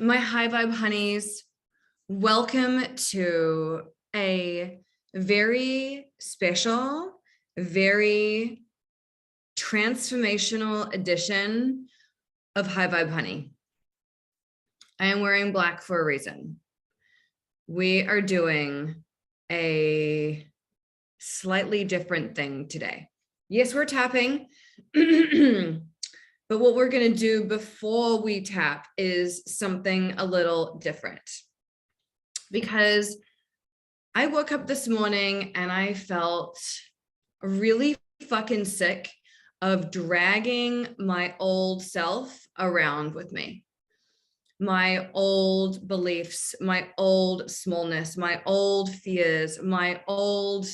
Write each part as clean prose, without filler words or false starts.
My high vibe honeys, welcome to a very special, very transformational edition of High Vibe Honey. I am wearing black for a reason. We are doing a slightly different thing today. Yes, we're tapping. But what we're going to do before we tap is something a little different. Because I woke up this morning and I felt really fucking sick of dragging my old self around with me. My old beliefs, my old smallness, my old fears, my old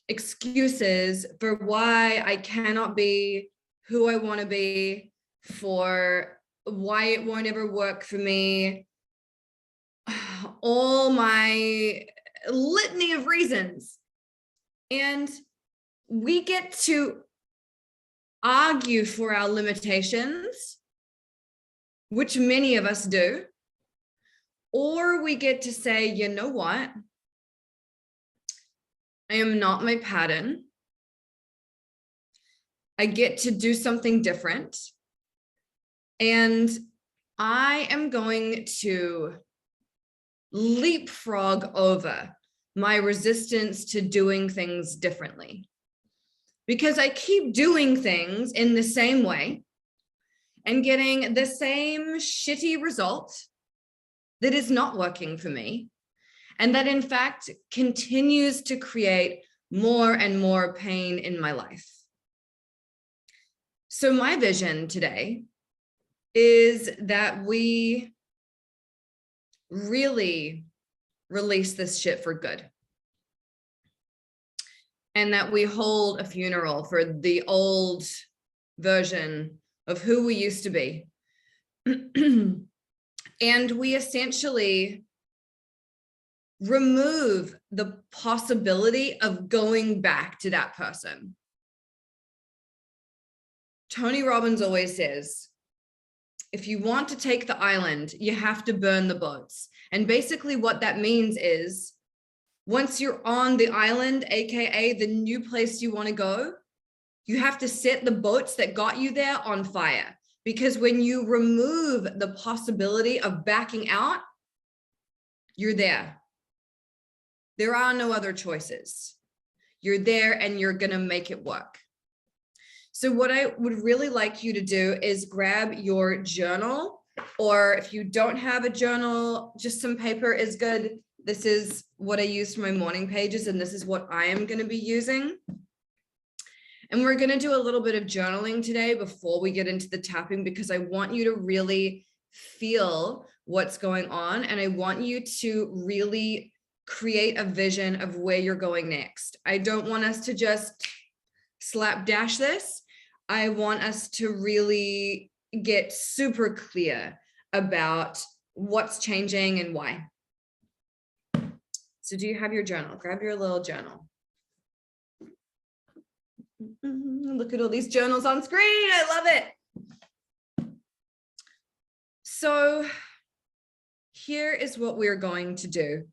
excuses for why I cannot be who I want to be, for why it won't ever work for me, all my litany of reasons. And we get to argue for our limitations, which many of us do, or we get to say, you know what? I am not my pattern. I get to do something different. And I am going to leapfrog over my resistance to doing things differently. Because I keep doing things in the same way and getting the same shitty result that is not working for me. And that in fact continues to create more and more pain in my life. So my vision today is that we really release this shit for good. And that we hold a funeral for the old version of who we used to be. And we essentially remove the possibility of going back to that person. Tony Robbins always says, if you want to take the island, you have to burn the boats. And basically what that means is once you're on the island, AKA the new place you want to go, you have to set the boats that got you there on fire. Because when you remove the possibility of backing out, you're there. There are no other choices. You're there and you're going to make it work. So what I would really like you to do is grab your journal, or if you don't have a journal, just some paper is good. This is what I use for my morning pages, and this is what I am going to be using. And we're going to do a little bit of journaling today before we get into the tapping, because I want you to really feel what's going on, and I want you to really create a vision of where you're going next. I don't want us to just slapdash this. I want us to really get super clear about what's changing and why. So do you have your journal? Grab your little journal. Look at all these journals on screen. I love it. So here is what we're going to do.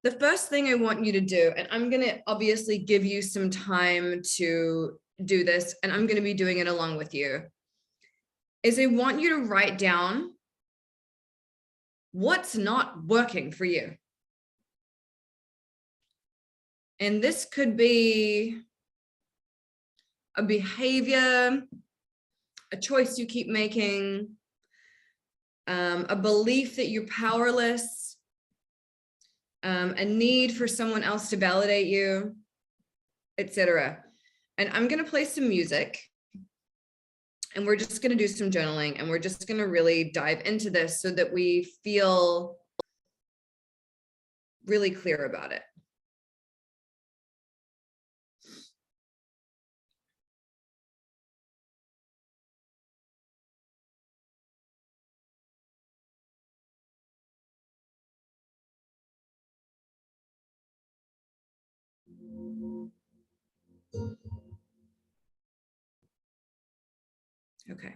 The first thing I want you to do, and I'm going to obviously give you some time to do this, and I'm going to be doing it along with you, is I want you to write down what's not working for you. And this could be a behavior, a choice you keep making, a belief that you're powerless, a need for someone else to validate you, etc. And I'm going to play some music, and we're just going to do some journaling, and we're just going to really dive into this so that we feel really clear about it. Okay.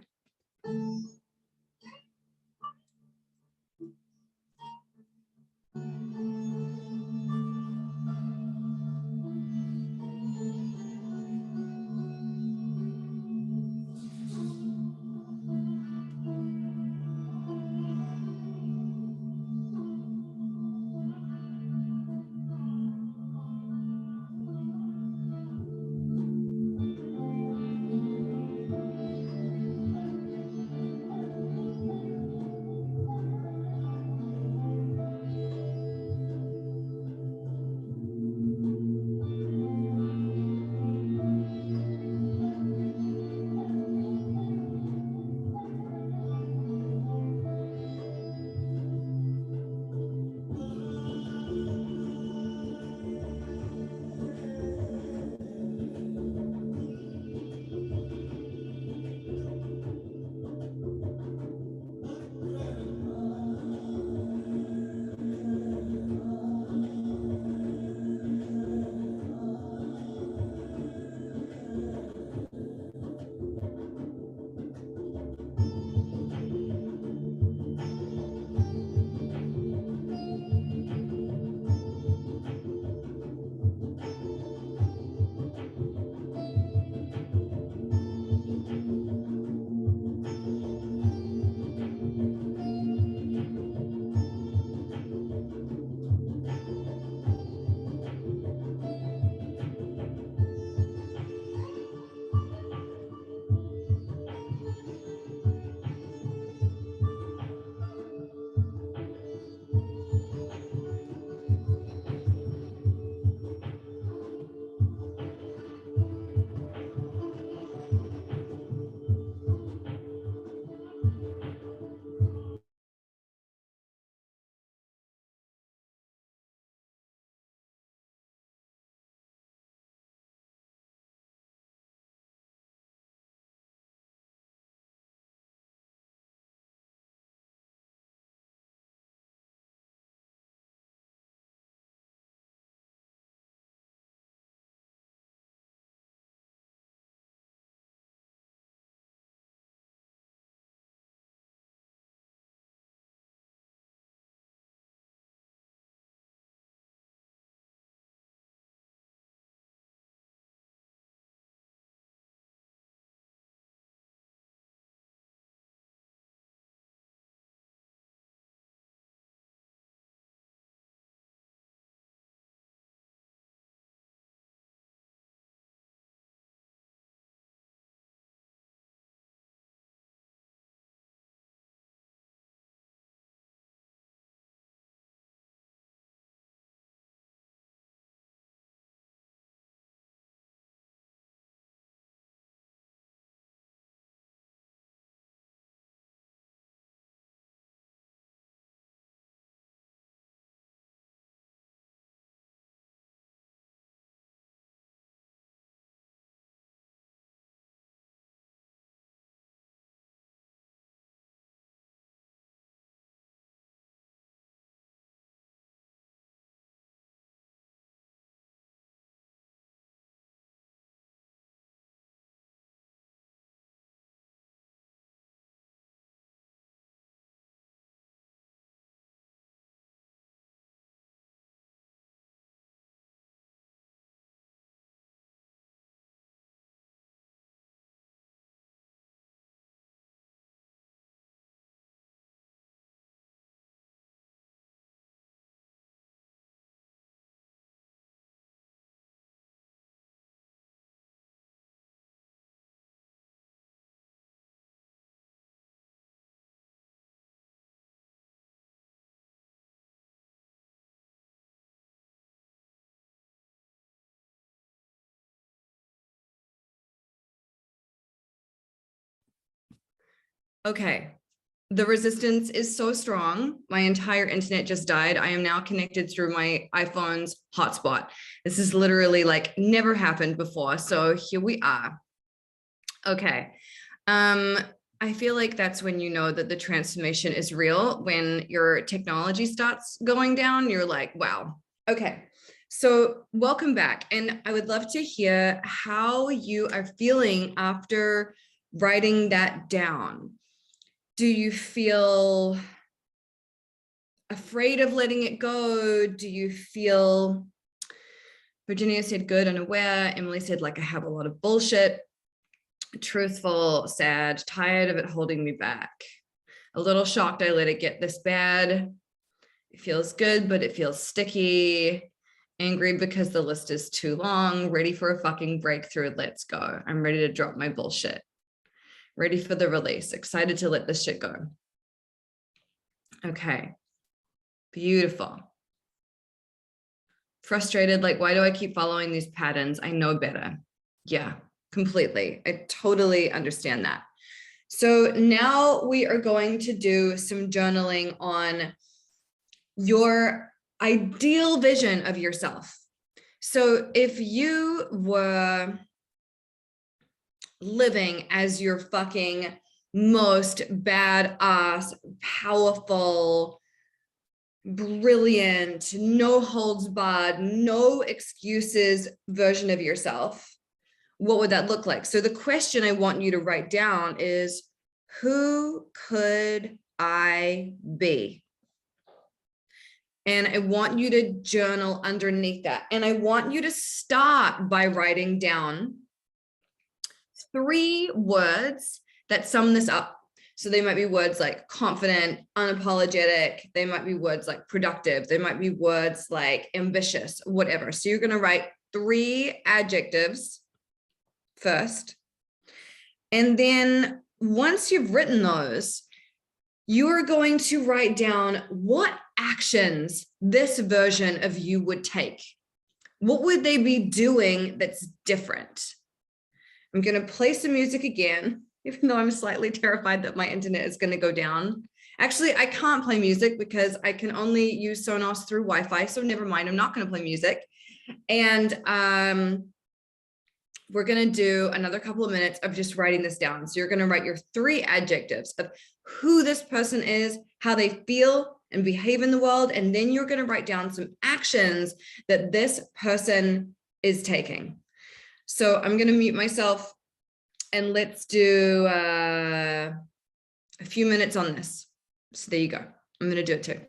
Okay. The resistance is so strong. My entire internet just died. I am now connected through my iPhone's hotspot. This is literally like never happened before. So here we are. Okay. I feel like that's when you know that the transformation is real. When your technology starts going down, you're like, wow. Okay. So welcome back. And I would love to hear how you are feeling after writing that down. Do you feel afraid of letting it go? Do you feel, Virginia said good and aware. Emily said, like, I have a lot of bullshit. Truthful, sad, tired of it holding me back. A little shocked I let it get this bad. It feels good, but it feels sticky. Angry because the list is too long. Ready for a fucking breakthrough. Let's go. I'm ready to drop my bullshit. Ready for the release. Excited to let this shit go. Okay. Beautiful. Frustrated, like, why do I keep following these patterns? I know better. Yeah, completely. I totally understand that. So now we are going to do some journaling on your ideal vision of yourself. So if you were living as your fucking most badass, powerful, brilliant, no holds barred, no excuses version of yourself, what would that look like? So the question I want you to write down is, who could I be? And I want you to journal underneath that. And I want you to start by writing down 3 words that sum this up. So they might be words like confident, unapologetic. They might be words like productive. They might be words like ambitious, whatever. So you're going to write 3 adjectives first. And then once you've written those, you are going to write down what actions this version of you would take. What would they be doing that's different? I'm going to play some music again, even though I'm slightly terrified that my internet is going to go down. Actually, I can't play music because I can only use Sonos through Wi-Fi. So never mind, I'm not going to play music. And we're going to do another couple of minutes of just writing this down. So you're going to write your 3 adjectives of who this person is, how they feel and behave in the world. And then you're going to write down some actions that this person is taking. So I'm going to mute myself and let's do a few minutes on this. So there you go. I'm going to do it too.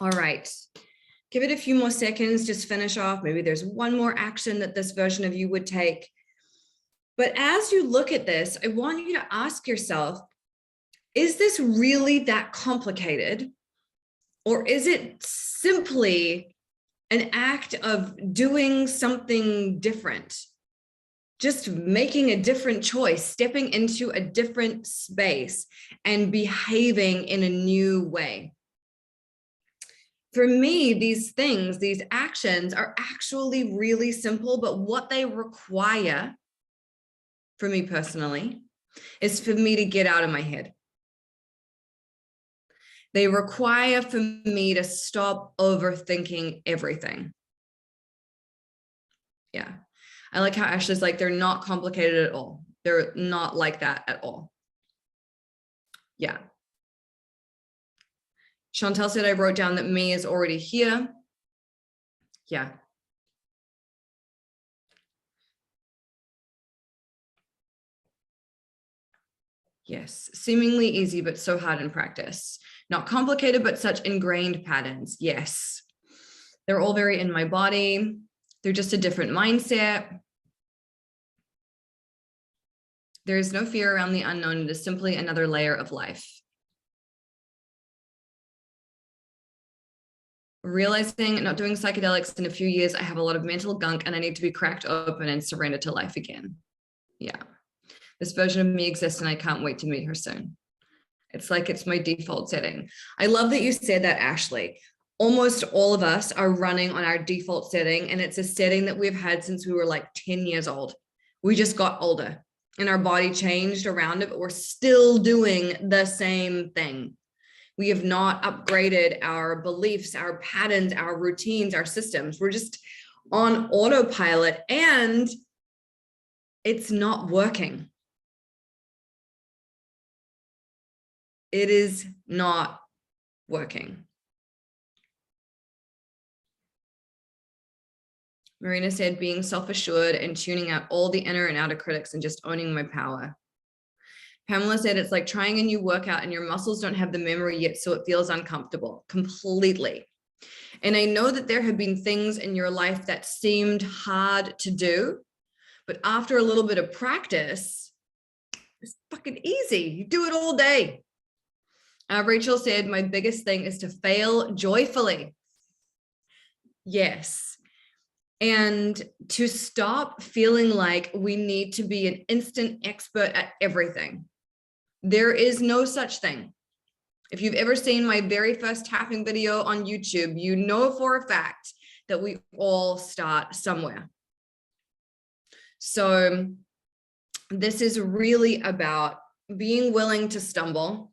All right. Give it a few more seconds, just finish off. Maybe there's one more action that this version of you would take. But as you look at this, I want you to ask yourself, is this really that complicated? Or is it simply an act of doing something different? Just making a different choice, stepping into a different space and behaving in a new way. For me, these things, these actions are actually really simple, but what they require, for me personally, is for me to get out of my head. They require for me to stop overthinking everything. Yeah. I like how Ashley's like, they're not complicated at all. They're not like that at all. Yeah. Chantel said, I wrote down that me is already here. Yeah. Yes. Seemingly easy, but so hard in practice. Not complicated, but such ingrained patterns. Yes. They're all very in my body. They're just a different mindset. There is no fear around the unknown. It is simply another layer of life. Realizing not doing psychedelics in a few years, I have a lot of mental gunk and I need to be cracked open and surrender to life again. Yeah. This version of me exists and I can't wait to meet her soon. It's like it's my default setting. I love that you said that, Ashley. Almost all of us are running on our default setting, and it's a setting that we've had since we were like 10 years old. We just got older and our body changed around it, but we're still doing the same thing. We have not upgraded our beliefs, our patterns, our routines, our systems. We're just on autopilot and it's not working. It is not working. Marina said, being self-assured and tuning out all the inner and outer critics and just owning my power. Pamela said, it's like trying a new workout and your muscles don't have the memory yet, so it feels uncomfortable. Completely. And I know that there have been things in your life that seemed hard to do, but after a little bit of practice, it's fucking easy. You do it all day. Rachel said, my biggest thing is to fail joyfully. Yes. And to stop feeling like we need to be an instant expert at everything. There is no such thing. If you've ever seen my very first tapping video on YouTube, you know for a fact that we all start somewhere. So this is really about being willing to stumble,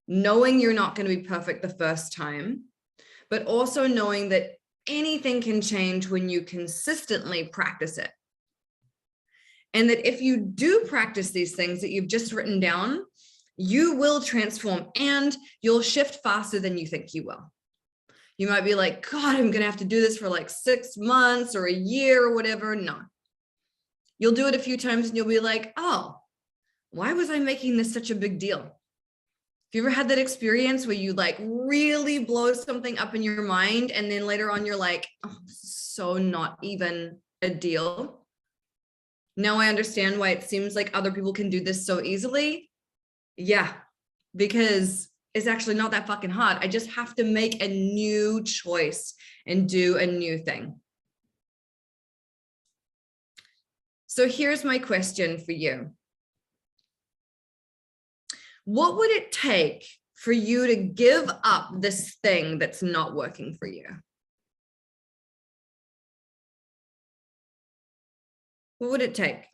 knowing you're not going to be perfect the first time, but also knowing that anything can change when you consistently practice it. And that if you do practice these things that you've just written down, you will transform and you'll shift faster than you think you will. You might be like, God, I'm going to have to do this for like 6 months or a year or whatever. No. You'll do it a few times and you'll be like, oh, why was I making this such a big deal? Have you ever had that experience where you like really blow something up in your mind and then later on you're like, oh, so not even a deal? Now I understand why it seems like other people can do this so easily. Yeah, because it's actually not that fucking hard. I just have to make a new choice and do a new thing. So here's my question for you. What would it take for you to give up this thing that's not working for you? What would it take?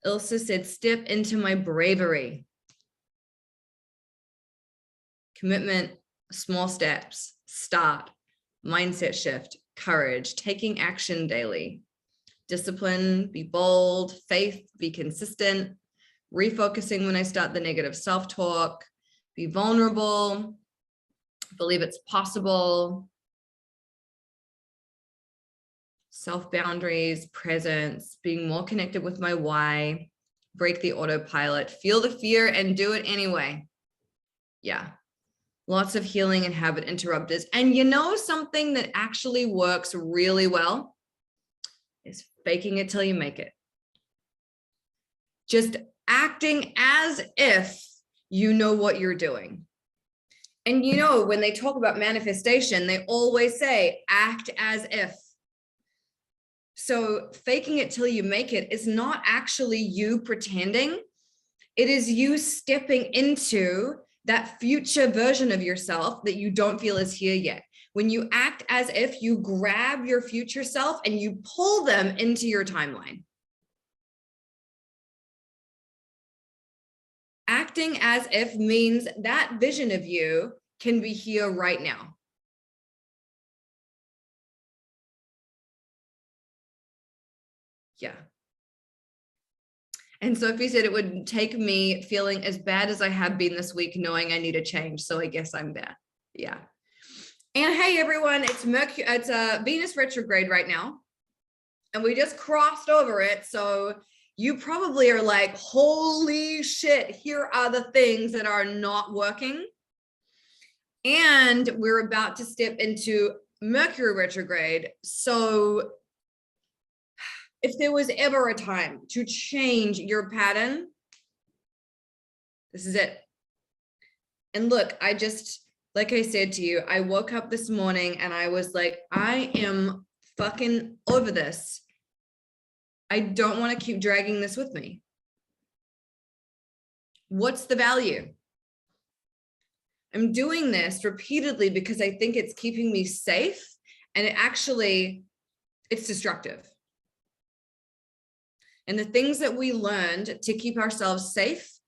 Ilsa said, step into my bravery. Commitment, small steps, start, mindset shift, courage, taking action daily, discipline, be bold, faith, be consistent, refocusing when I start the negative self-talk, be vulnerable, believe it's possible, self-boundaries, presence, being more connected with my why, break the autopilot, feel the fear and do it anyway. Yeah. lots of healing and habit interrupters. And you know, something that actually works really well is faking it till you make it. Just acting as if you know what you're doing. And you know, when they talk about manifestation, they always say, act as if. So faking it till you make it is not actually you pretending. It is you stepping into that future version of yourself that you don't feel is here yet. When you act as if, you grab your future self and you pull them into your timeline. Acting as if means that vision of you can be here right now. Yeah. And Sophie said it would take me feeling as bad as I have been this week, knowing I need a change. So I guess I'm there. Yeah. And hey, everyone, it's Venus retrograde right now. And we just crossed over it. So you probably are like, holy shit, here are the things that are not working. And we're about to step into Mercury retrograde. So if there was ever a time to change your pattern, this is it. And look, like I said to you, I woke up this morning and I was like, I am fucking over this. I don't want to keep dragging this with me. What's the value? I'm doing this repeatedly because I think it's keeping me safe, and it's destructive. And the things that we learned to keep ourselves safe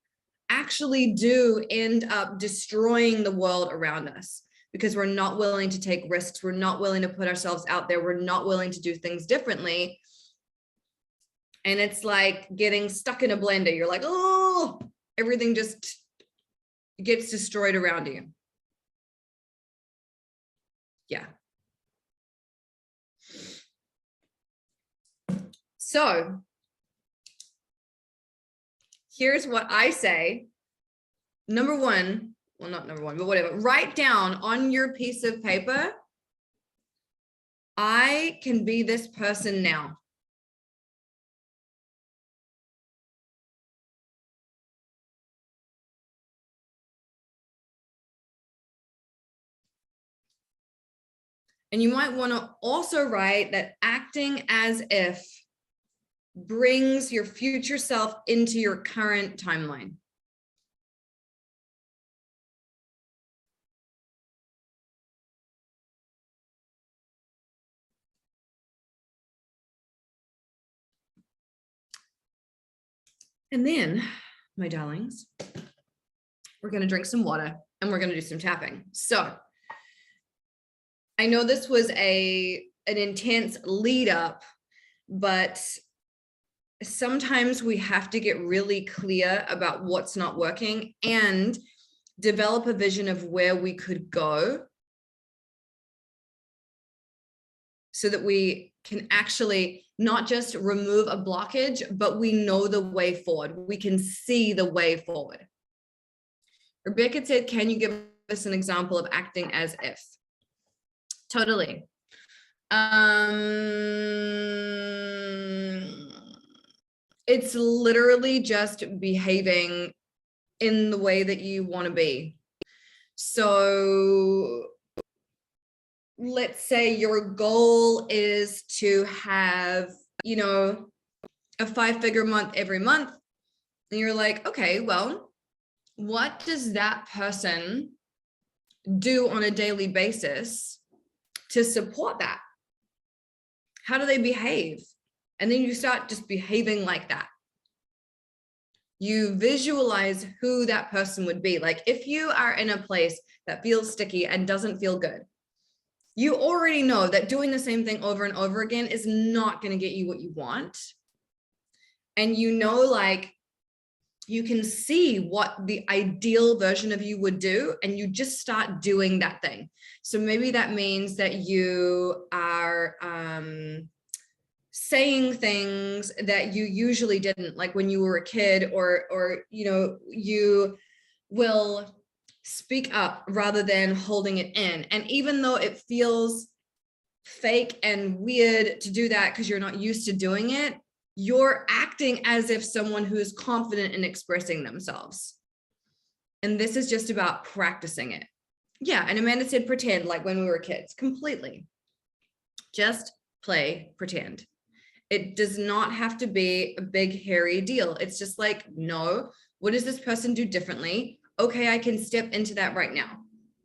actually do end up destroying the world around us, because we're not willing to take risks. We're not willing to put ourselves out there. We're not willing to do things differently. And it's like getting stuck in a blender. You're like, oh, everything just gets destroyed around you. Yeah. So here's what I say. Number one, well, not number one, but whatever. Write down on your piece of paper, I can be this person now. And you might want to also write that acting as if brings your future self into your current timeline. And then, my darlings, we're going to drink some water and we're going to do some tapping. So I know this was an intense lead up, but sometimes we have to get really clear about what's not working and develop a vision of where we could go so that we can actually not just remove a blockage, but we know the way forward. We can see the way forward. Rebecca said, can you give us an example of acting as if? Totally. It's literally just behaving in the way that you want to be. So let's say your goal is to have, a 5-figure month every month. And you're like, okay, well, what does that person do on a daily basis to support that? How do they behave? And then you start just behaving like that. You visualize who that person would be. Like if you are in a place that feels sticky and doesn't feel good, you already know that doing the same thing over and over again is not going to get you what you want. And like you can see what the ideal version of you would do, and you just start doing that thing. So maybe that means that you are saying things that you usually didn't, like when you were a kid, or you will Speak up rather than holding it in. And even though it feels fake and weird to do that because you're not used to doing it, you're acting as if someone who is confident in expressing themselves. And this is just about practicing it. Yeah, and Amanda said pretend, like when we were kids. Completely. Just play pretend. It does not have to be a big, hairy deal. It's just like, no, what does this person do differently? Okay, I can step into that right now.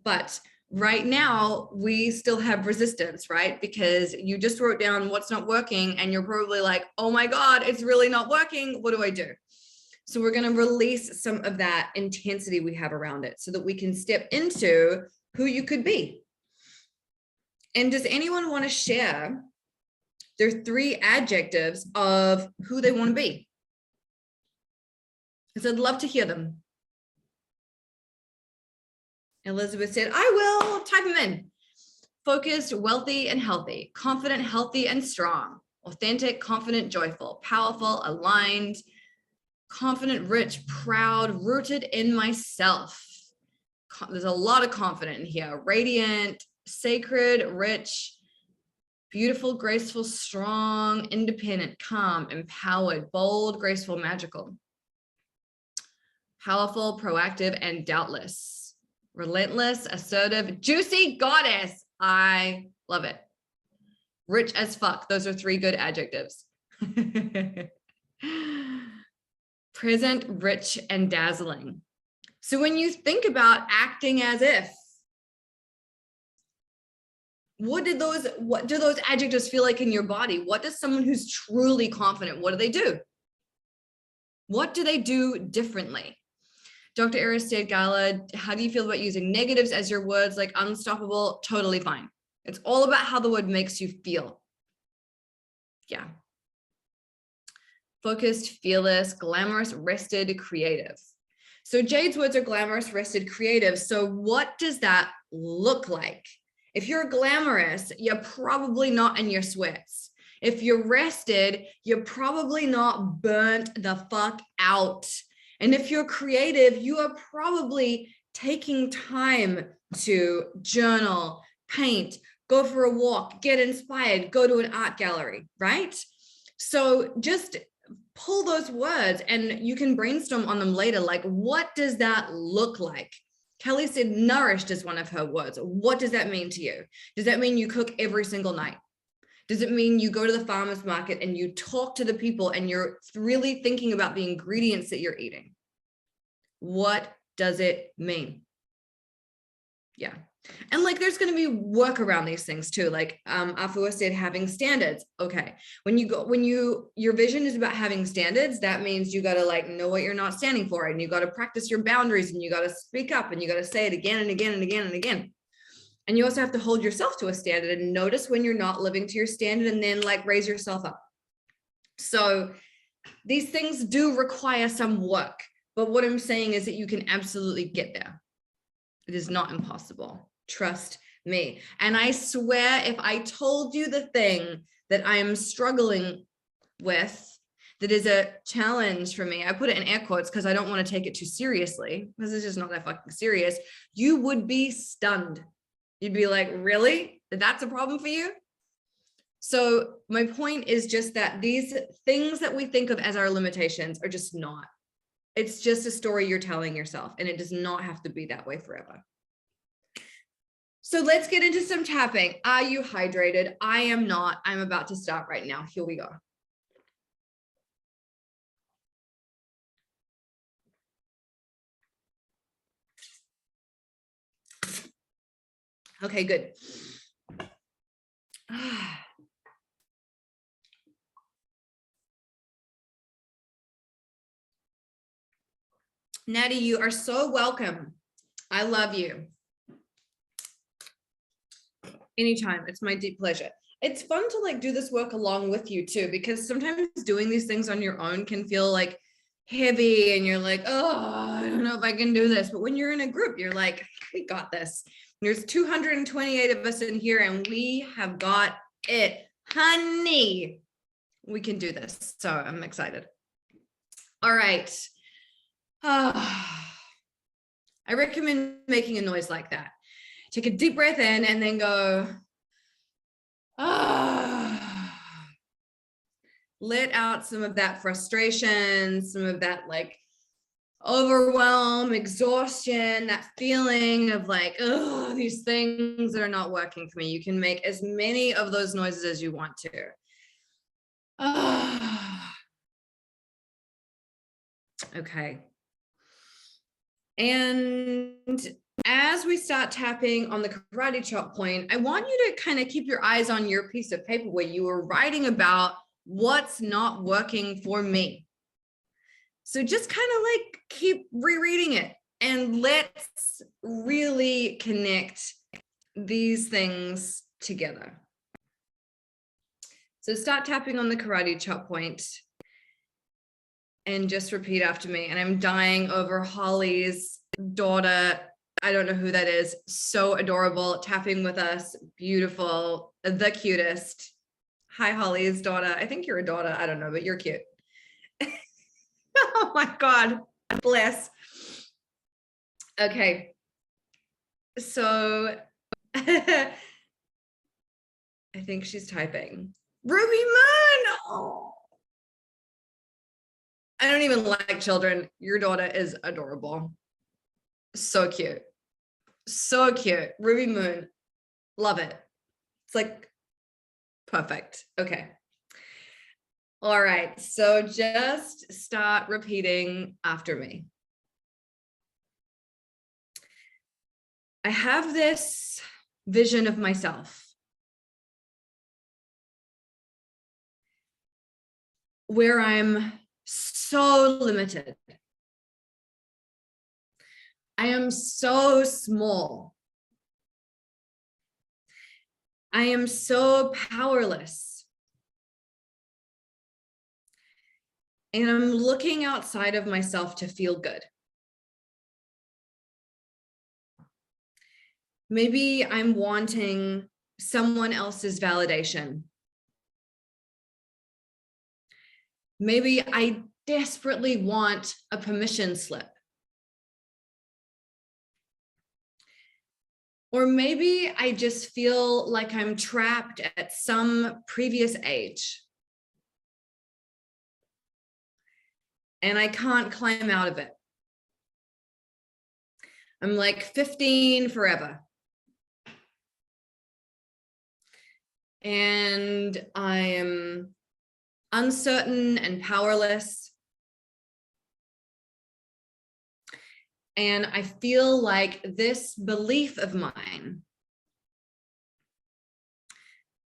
But right now, we still have resistance, right? Because you just wrote down what's not working and you're probably like, oh my God, it's really not working. What do I do? So we're going to release some of that intensity we have around it so that we can step into who you could be. And does anyone want to share their 3 adjectives of who they want to be? Because I'd love to hear them. Elizabeth said, I will. Type them in. Focused, wealthy, and healthy. Confident, healthy, and strong. Authentic, confident, joyful. Powerful, aligned. Confident, rich, proud, rooted in myself. There's a lot of confident in here. Radiant, sacred, rich, beautiful, graceful, strong, independent, calm, empowered, bold, graceful, magical. Powerful, proactive, and doubtless. Relentless, assertive, juicy, goddess. I love it. Rich as fuck. Those are 3 good adjectives. Present, rich, and dazzling. So when you think about acting as if, what do those adjectives feel like in your body? What does someone who's truly confident, what do they do? What do they do differently? Dr. Aristide Gala, how do you feel about using negatives as your words, like unstoppable? Totally fine. It's all about how the word makes you feel. Yeah. Focused, fearless, glamorous, rested, creative. So Jade's words are glamorous, rested, creative. So what does that look like? If you're glamorous, you're probably not in your sweats. If you're rested, you're probably not burnt the fuck out. And if you're creative, you are probably taking time to journal, paint, go for a walk, get inspired, go to an art gallery, right? So just pull those words and you can brainstorm on them later. Like, what does that look like? Kelly said nourished is one of her words. What does that mean to you? Does that mean you cook every single night? Does it mean you go to the farmer's market and you talk to the people and you're really thinking about the ingredients that you're eating? What does it mean? Yeah. And like, there's going to be work around these things too. Like Afua said, having standards. Okay. When your vision is about having standards, that means you got to like know what you're not standing for. And you got to practice your boundaries and you got to speak up and you got to say it again and again and again and again. And you also have to hold yourself to a standard and notice when you're not living to your standard and then like raise yourself up. So these things do require some work, but what I'm saying is that you can absolutely get there. It is not impossible. Trust me. And I swear, if I told you the thing that I am struggling with, that is a challenge for me, I put it in air quotes because I don't want to take it too seriously, because it's just not that fucking serious, you would be stunned. You'd be like, really? That's a problem for you? So my point is just that these things that we think of as our limitations are just not. It's just a story you're telling yourself, and it does not have to be that way forever. So let's get into some tapping. Are you hydrated? I am not. I'm about to start right now. Here we go. Okay, good. Natty, you are so welcome. I love you. Anytime. It's my deep pleasure. It's fun to like do this work along with you too, because sometimes doing these things on your own can feel like heavy and you're like, oh, I don't know if I can do this. But when you're in a group, you're like, we got this. There's 228 of us in here and we have got it, honey. We can do this. So I'm excited. All right. I recommend making a noise like that. Take a deep breath in and then go, ah. Let out some of that frustration, some of that like overwhelm, exhaustion, that feeling of like, oh, these things that are not working for me. You can make as many of those noises as you want to. Okay. And as we start tapping on the karate chop point, I want you to kind of keep your eyes on your piece of paper where you were writing about what's not working for me. So just kind of like keep rereading it and let's really connect these things together. So start tapping on the karate chop point and just repeat after me. And I'm dying over Holly's daughter. I don't know who that is. So adorable, tapping with us. Beautiful, the cutest. Hi, Holly's daughter. I think you're a daughter. I don't know, but you're cute. Oh my God, bless. Okay. So I think she's typing. Ruby Moon. Oh. I don't even like children. Your daughter is adorable. So cute. So cute. Ruby Moon. Love it. It's like perfect. Okay. All right. So just start repeating after me. I have this vision of myself where I'm so limited. I am so small. I am so powerless. And I'm looking outside of myself to feel good. Maybe I'm wanting someone else's validation. Maybe I desperately want a permission slip. Or maybe I just feel like I'm trapped at some previous age. And I can't climb out of it. I'm like 15 forever. And I am uncertain and powerless. And I feel like this belief of mine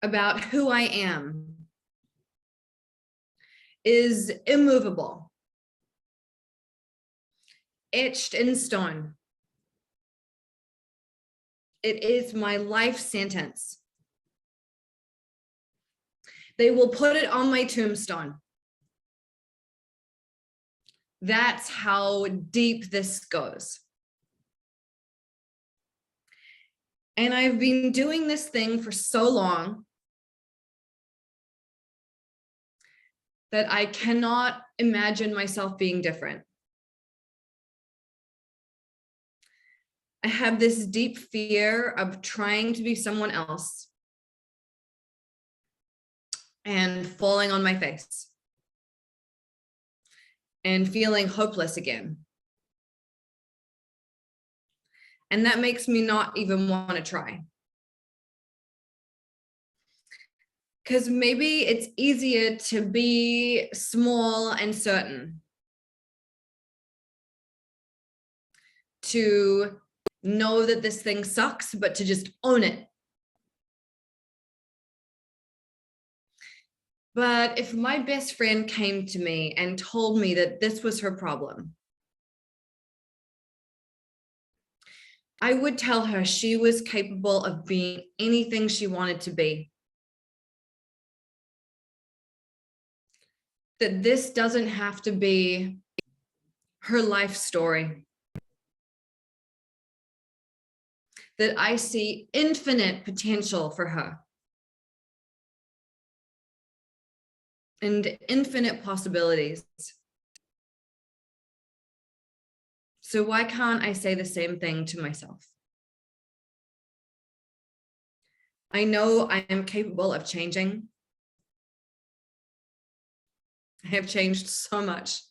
about who I am is immovable, etched in stone. It is my life sentence. They will put it on my tombstone. That's how deep this goes. And I've been doing this thing for so long that I cannot imagine myself being different. I have this deep fear of trying to be someone else and falling on my face and feeling hopeless again. And that makes me not even want to try. Because maybe it's easier to be small and certain, to know that this thing sucks, but to just own it. But if my best friend came to me and told me that this was her problem, I would tell her she was capable of being anything she wanted to be. That this doesn't have to be her life story. That I see infinite potential for her. And infinite possibilities. So why can't I say the same thing to myself? I know I am capable of changing. I have changed so much.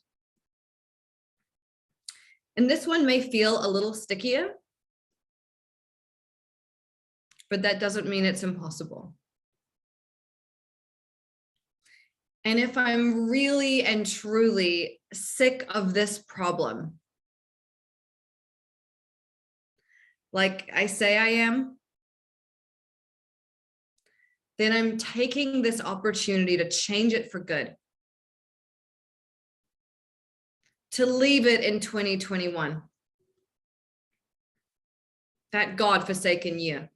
And this one may feel a little stickier, but that doesn't mean it's impossible. And if I'm really and truly sick of this problem, like I say I am, then I'm taking this opportunity to change it for good, to leave it in 2021, that God-forsaken year,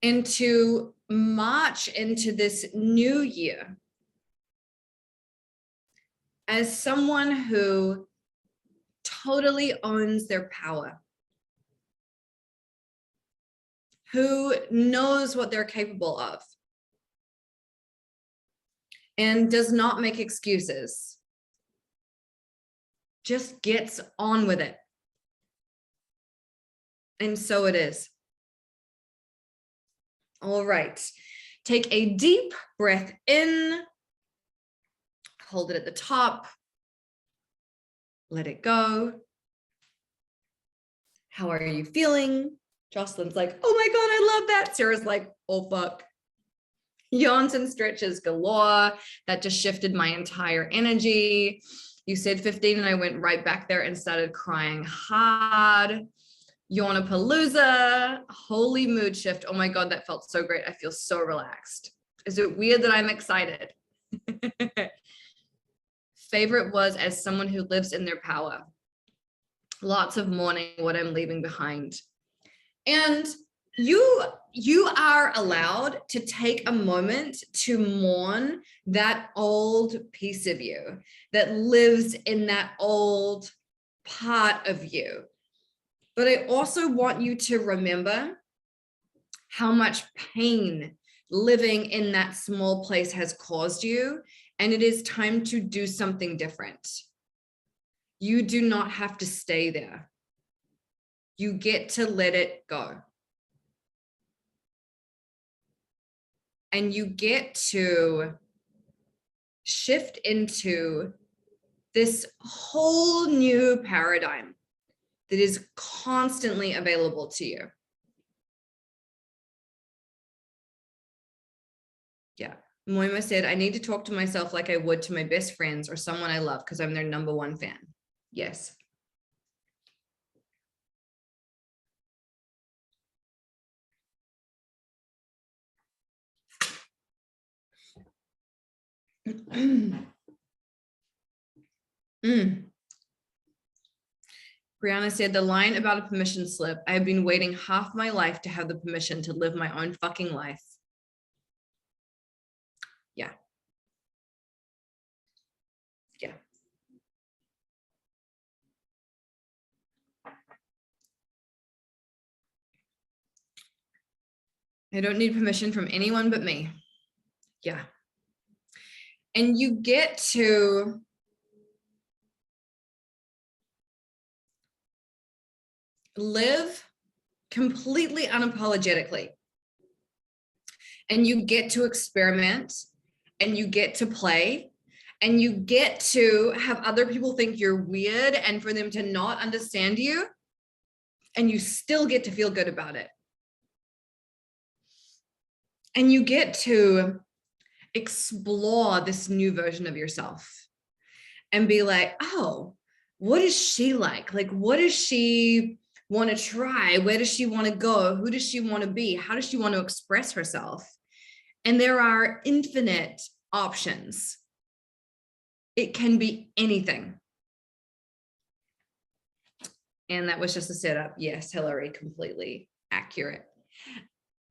and to march into this new year as someone who totally owns their power, who knows what they're capable of, and does not make excuses, just gets on with it. And so it is. All right, take a deep breath in, hold it at the top, let it go. How are you feeling? Jocelyn's like, oh my God, I love that. Sarah's like, oh fuck. Yawns and stretches galore. That just shifted my entire energy. You said 15 and I went right back there and started crying hard. Yawnapalooza, holy mood shift. Oh my God, that felt so great. I feel so relaxed. Is it weird that I'm excited? Favorite was as someone who lives in their power. Lots of mourning what I'm leaving behind. And you are allowed to take a moment to mourn that old piece of you that lives in that old part of you. But I also want you to remember how much pain living in that small place has caused you, and it is time to do something different. You do not have to stay there. You get to let it go. And you get to shift into this whole new paradigm that is constantly available to you. Yeah. Moima said, I need to talk to myself like I would to my best friends or someone I love because I'm their #1 fan. Yes. Brianna said, the line about a permission slip. I have been waiting half my life to have the permission to live my own fucking life. Yeah. Yeah. I don't need permission from anyone but me. Yeah. And you get to live completely unapologetically. And you get to experiment and you get to play and you get to have other people think you're weird and for them to not understand you. And you still get to feel good about it. And you get to explore this new version of yourself and be like, oh, what is she like? Like, what does she want to try? Where does she want to go? Who does she want to be? How does she want to express herself? And there are infinite options. It can be anything. And that was just a setup. Yes, Hillary, completely accurate.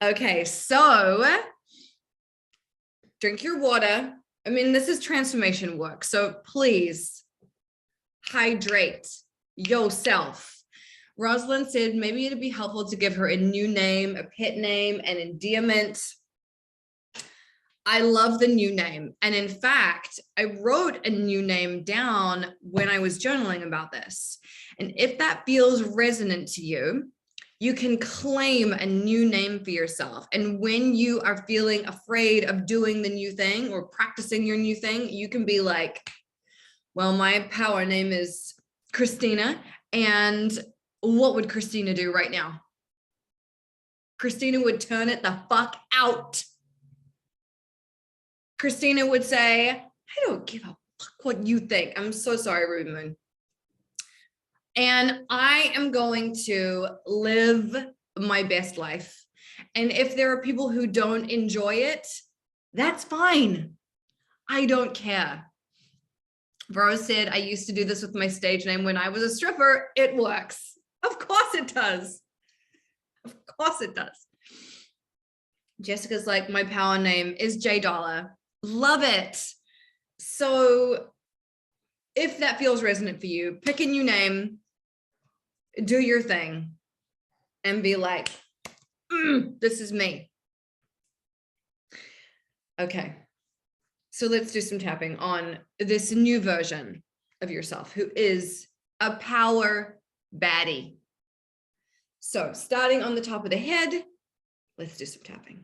Okay, so drink your water. I mean, this is transformation work. So please hydrate yourself. Rosalind said maybe it'd be helpful to give her a new name, a pet name, an endearment. I love the new name. And in fact, I wrote a new name down when I was journaling about this. And if that feels resonant to you, you can claim a new name for yourself. And when you are feeling afraid of doing the new thing or practicing your new thing, you can be like, well, my power name is Christina. And what would Christina do right now? Christina would turn it the fuck out. Christina would say, I don't give a fuck what you think. I'm so sorry, Ruby Moon. And I am going to live my best life. And if there are people who don't enjoy it, that's fine. I don't care. Rose said, I used to do this with my stage name when I was a stripper. It works. Of course it does. Of course it does. Jessica's like, my power name is J Dollar. Love it. So if that feels resonant for you, pick a new name, do your thing, and be like, this is me. Okay. So let's do some tapping on this new version of yourself who is a power baddie. So starting on the top of the head, let's do some tapping.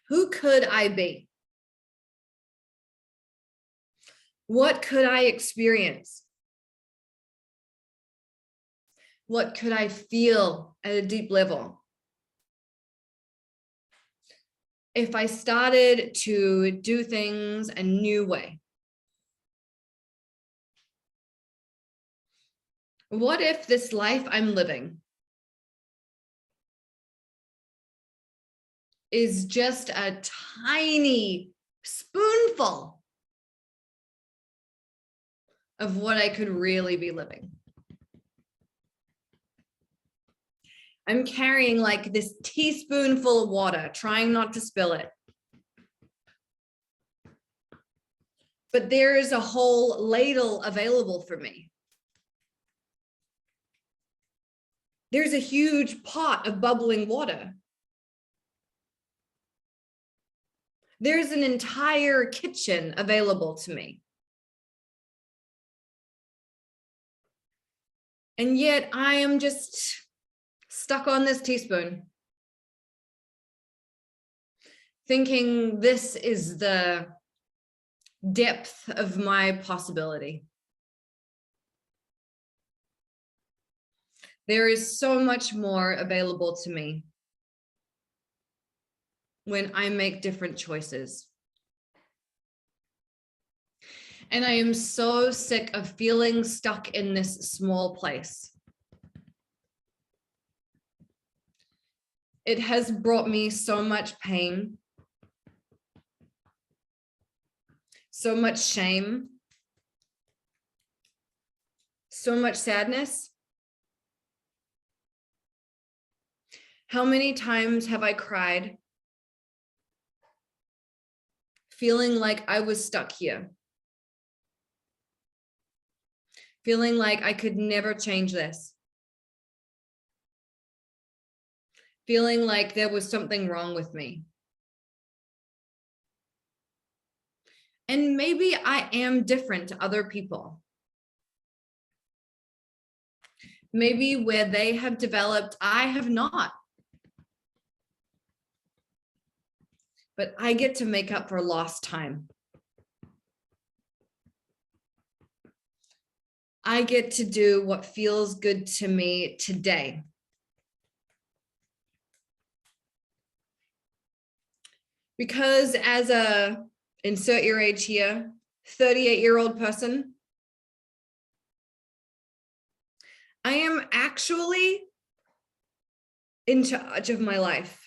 Who could I be? What could I experience? What could I feel at a deep level? If I started to do things a new way? What if this life I'm living is just a tiny spoonful of what I could really be living? I'm carrying like this teaspoonful of water, trying not to spill it. But there is a whole ladle available for me. There's a huge pot of bubbling water. There's an entire kitchen available to me. And yet I am just stuck on this teaspoon, thinking this is the depth of my possibility. There is so much more available to me when I make different choices. And I am so sick of feeling stuck in this small place. It has brought me so much pain, so much shame, so much sadness. How many times have I cried, feeling like I was stuck here, feeling like I could never change this, feeling like there was something wrong with me. And maybe I am different to other people. Maybe where they have developed, I have not. But I get to make up for lost time. I get to do what feels good to me today. Because as a, insert your age here, 38-year-old person, I am actually in charge of my life.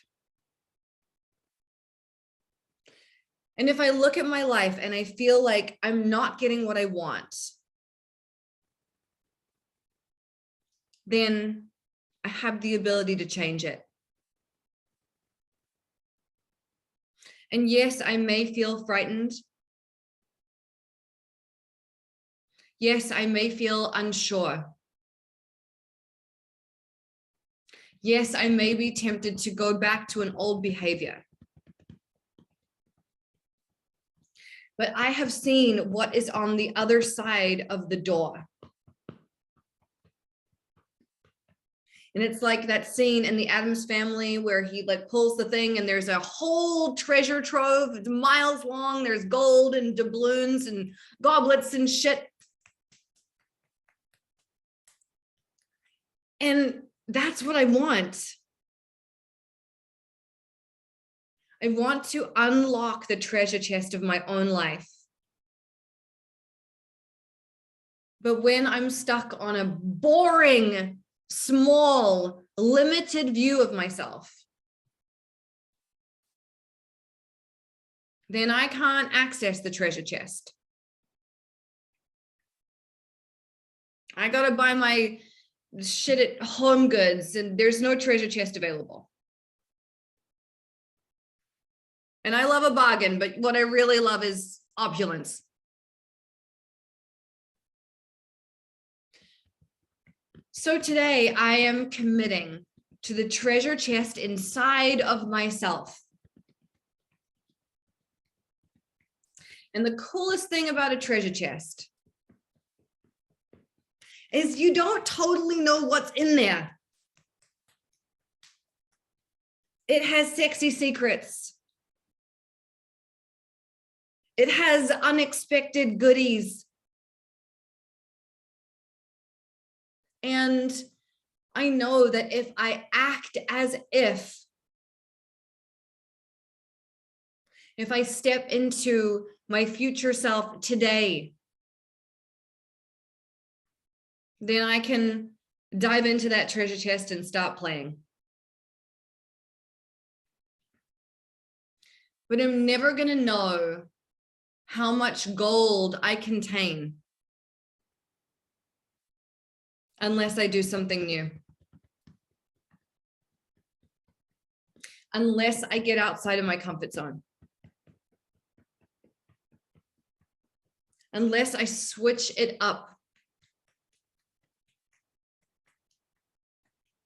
And if I look at my life and I feel like I'm not getting what I want, then I have the ability to change it. And yes, I may feel frightened. Yes, I may feel unsure. Yes, I may be tempted to go back to an old behavior. But I have seen what is on the other side of the door. And it's like that scene in the Addams Family where he like pulls the thing and there's a whole treasure trove. It's miles long. There's gold and doubloons and goblets and shit. And that's what I want. I want to unlock the treasure chest of my own life. But when I'm stuck on a boring, small, limited view of myself, then I can't access the treasure chest. I gotta buy my shit at Home Goods and there's no treasure chest available. And I love a bargain, but what I really love is opulence. So today I am committing to the treasure chest inside of myself. And the coolest thing about a treasure chest is you don't totally know what's in there. It has sexy secrets. It has unexpected goodies. And I know that if I act as if I step into my future self today, then I can dive into that treasure chest and start playing. But I'm never going to know how much gold I contain unless I do something new. Unless I get outside of my comfort zone. Unless I switch it up.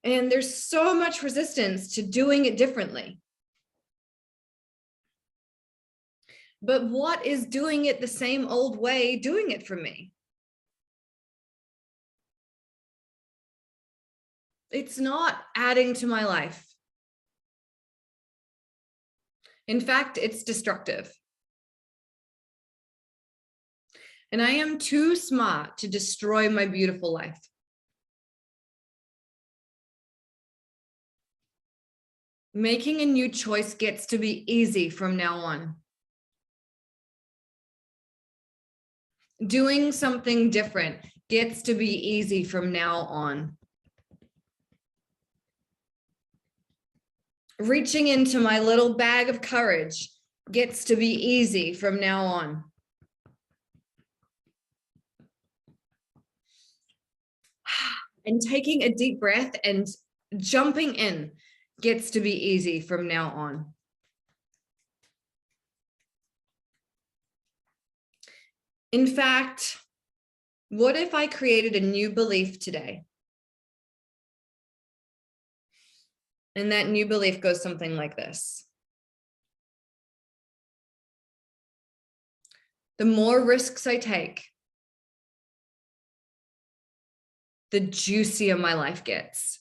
And there's so much resistance to doing it differently. But what is doing it the same old way doing it for me? It's not adding to my life. In fact, it's destructive. And I am too smart to destroy my beautiful life. Making a new choice gets to be easy from now on. Doing something different gets to be easy from now on. Reaching into my little bag of courage gets to be easy from now on. And taking a deep breath and jumping in gets to be easy from now on. In fact, what if I created a new belief today? And that new belief goes something like this. The more risks I take, the juicier my life gets.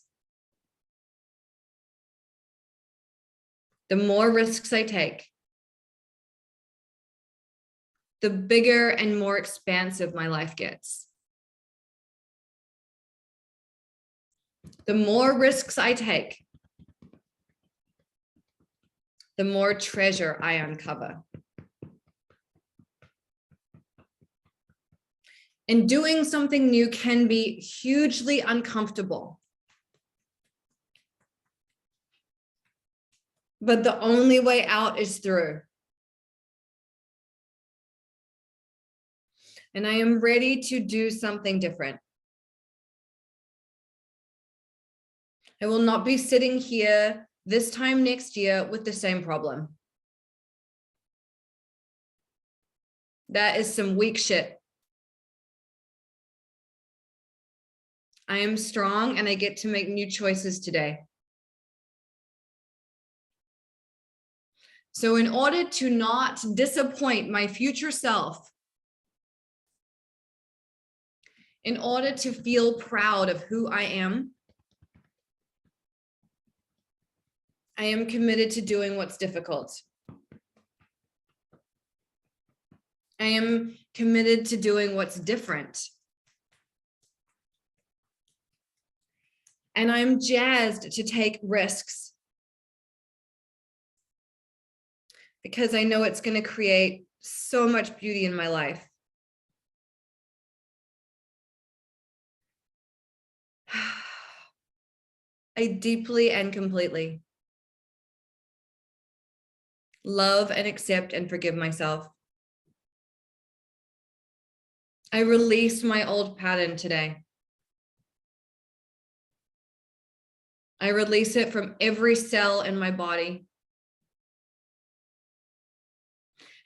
The more risks I take, the bigger and more expansive my life gets. The more risks I take, the more treasure I uncover. And doing something new can be hugely uncomfortable. But the only way out is through. And I am ready to do something different. I will not be sitting here this time next year with the same problem. That is some weak shit. I am strong and I get to make new choices today. So in order to not disappoint my future self, in order to feel proud of who I am committed to doing what's difficult. I am committed to doing what's different. And I'm jazzed to take risks because I know it's going to create so much beauty in my life. I deeply and completely love and accept and forgive myself. I release my old pattern today. I release it from every cell in my body.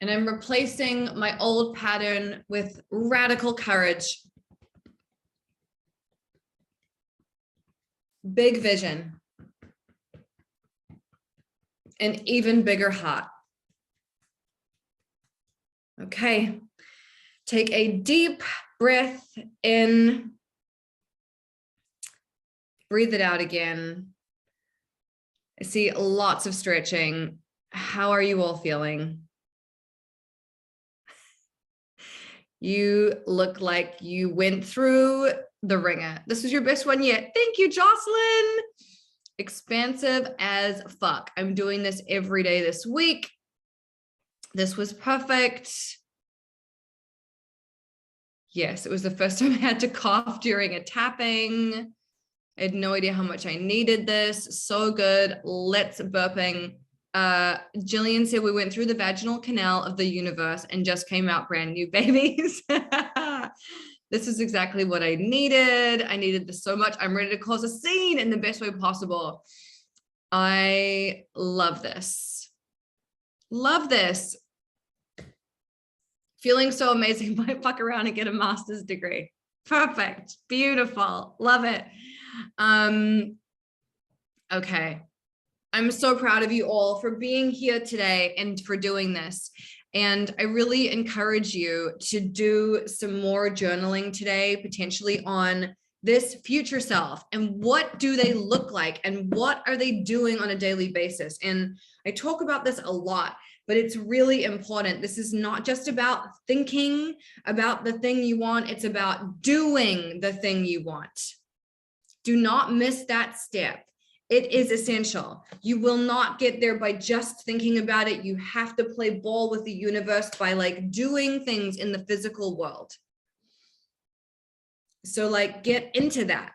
And I'm replacing my old pattern with radical courage, big vision, an even bigger heart. Okay, take a deep breath in, breathe it out again. I see lots of stretching. How are you all feeling? You look like you went through the ringer. This was your best one yet. Thank you, Jocelyn. Expansive as fuck. I'm doing this every day this week. This was perfect. Yes, it was the first time I had to cough during a tapping. I had no idea how much I needed this. So good. Let's burping. Jillian said we went through the vaginal canal of the universe and just came out brand new babies. This is exactly what I needed. I needed this so much. I'm ready to cause a scene in the best way possible. I love this. Love this. Feeling so amazing. Might fuck around and get a master's degree. Perfect. Beautiful. Love it. Okay. I'm so proud of you all for being here today and for doing this. And I really encourage you to do some more journaling today, potentially on this future self and what do they look like and what are they doing on a daily basis. And I talk about this a lot, but it's really important. This is not just about thinking about the thing you want. It's about doing the thing you want. Do not miss that step. It is essential. You will not get there by just thinking about it. You have to play ball with the universe by like doing things in the physical world. So like get into that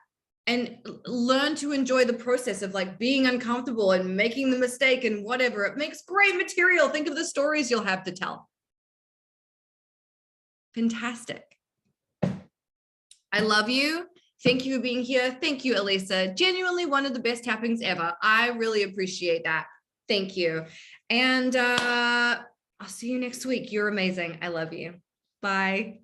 and learn to enjoy the process of like being uncomfortable and making the mistake and whatever. It makes great material. Think of the stories you'll have to tell. Fantastic. I love you. Thank you for being here. Thank you, Elisa. Genuinely one of the best tappings ever. I really appreciate that. Thank you. And I'll see you next week. You're amazing. I love you. Bye.